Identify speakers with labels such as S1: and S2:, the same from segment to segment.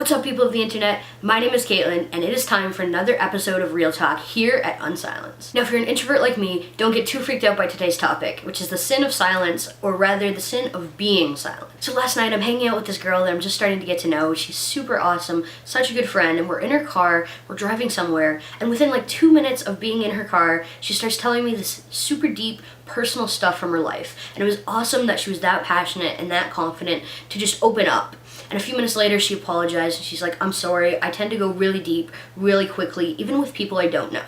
S1: What's up, people of the internet? My name is Caitlin, and it is time for another episode of Real Talk here at Unsilenced. Now, if you're an introvert like me, don't get too freaked out by today's topic, which is the sin of silence, or rather the sin of being silent. So last night, I'm hanging out with this girl that I'm just starting to get to know. She's super awesome, such a good friend, and we're in her car, we're driving somewhere, and within like 2 minutes of being in her car, she starts telling me this super deep, personal stuff from her life. And it was awesome that she was that passionate and that confident to just open up. And a few minutes later, she apologized, and she's like, "I'm sorry, I tend to go really deep, really quickly, even with people I don't know."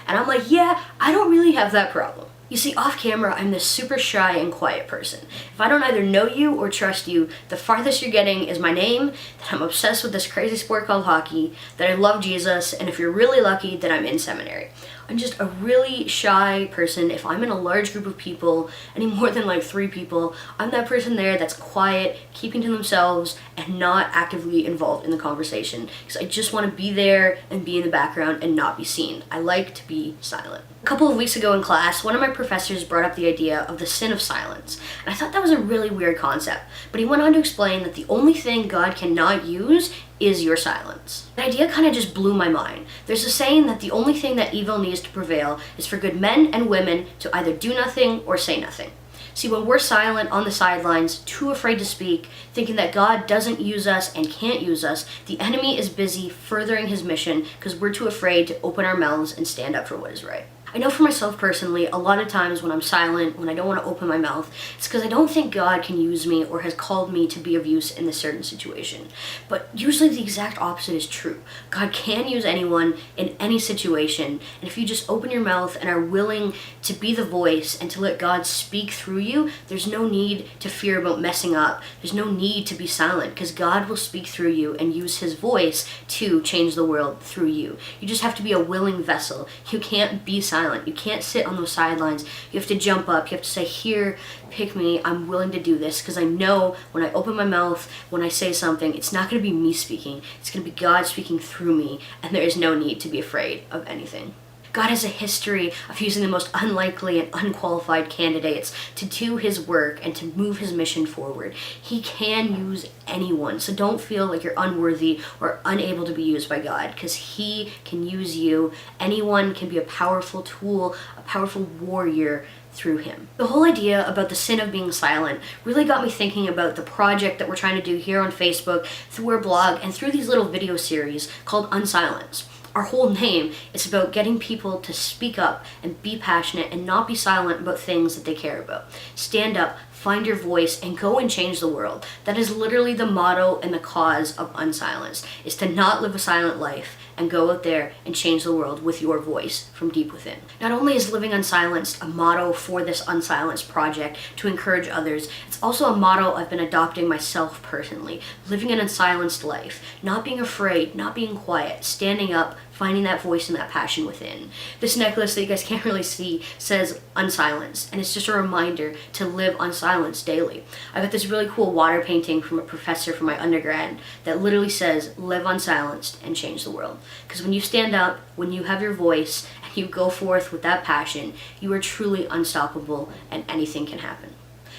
S1: And I'm like, yeah, I don't really have that problem. You see, off camera, I'm this super shy and quiet person. If I don't either know you or trust you, the farthest you're getting is my name, that I'm obsessed with this crazy sport called hockey, that I love Jesus, and if you're really lucky, that I'm in seminary. I'm just a really shy person. If I'm in a large group of people, any more than like 3 people, I'm that person there that's quiet, keeping to themselves, and not actively involved in the conversation. Because I just want to be there and be in the background and not be seen. I like to be silent. A couple of weeks ago in class, one of my professors brought up the idea of the sin of silence. And I thought that was a really weird concept. But he went on to explain that the only thing God cannot use is your silence. The idea kind of just blew my mind. There's a saying that the only thing that evil needs to prevail is for good men and women to either do nothing or say nothing. See, when we're silent on the sidelines, too afraid to speak, thinking that God doesn't use us and can't use us, the enemy is busy furthering his mission because we're too afraid to open our mouths and stand up for what is right. I know for myself personally, a lot of times when I'm silent, when I don't want to open my mouth, it's because I don't think God can use me or has called me to be of use in this certain situation. But usually the exact opposite is true. God can use anyone in any situation, and if you just open your mouth and are willing to be the voice and to let God speak through you, there's no need to fear about messing up. There's no need to be silent, because God will speak through you and use his voice to change the world through you. You just have to be a willing vessel. You can't be silent. You can't sit on those sidelines. You have to jump up. You have to say, "Here, pick me. I'm willing to do this," because I know when I open my mouth, when I say something, it's not going to be me speaking. It's going to be God speaking through me, and there is no need to be afraid of anything. God has a history of using the most unlikely and unqualified candidates to do his work and to move his mission forward. He can use anyone, so don't feel like you're unworthy or unable to be used by God, because he can use you. Anyone can be a powerful tool, a powerful warrior through him. The whole idea about the sin of being silent really got me thinking about the project that we're trying to do here on Facebook, through our blog, and through these little video series called Unsilenced. Our whole name is about getting people to speak up and be passionate and not be silent about things that they care about. Stand up, find your voice, and go and change the world. That is literally the motto and the cause of Unsilenced, is to not live a silent life and go out there and change the world with your voice from deep within. Not only is living unsilenced a motto for this Unsilenced project to encourage others, it's also a motto I've been adopting myself personally. Living an unsilenced life, not being afraid, not being quiet, standing up, finding that voice and that passion within. This necklace that you guys can't really see says Unsilenced, and it's just a reminder to live unsilenced daily. I got this really cool water painting from a professor from my undergrad that literally says, "Live unsilenced and change the world." Because when you stand up, when you have your voice, and you go forth with that passion, you are truly unstoppable and anything can happen.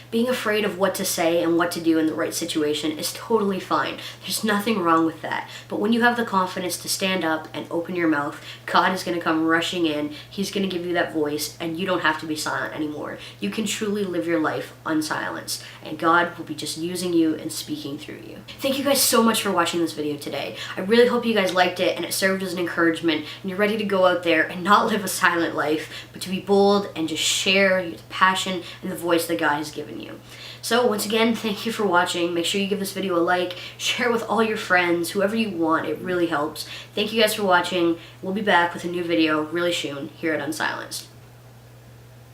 S1: Being afraid of what to say and what to do in the right situation is totally fine. There's nothing wrong with that. But when you have the confidence to stand up and open your mouth, God is going to come rushing in. He's going to give you that voice, and you don't have to be silent anymore. You can truly live your life unsilenced, and God will be just using you and speaking through you. Thank you guys so much for watching this video today. I really hope you guys liked it and it served as an encouragement, and you're ready to go out there and not live a silent life, but to be bold and just share the passion and the voice that God has given you. So once again, thank you for watching. Make sure you give this video a like, share with all your friends, whoever you want. It really helps. Thank you guys for watching. We'll be back with a new video really soon here at Unsilenced.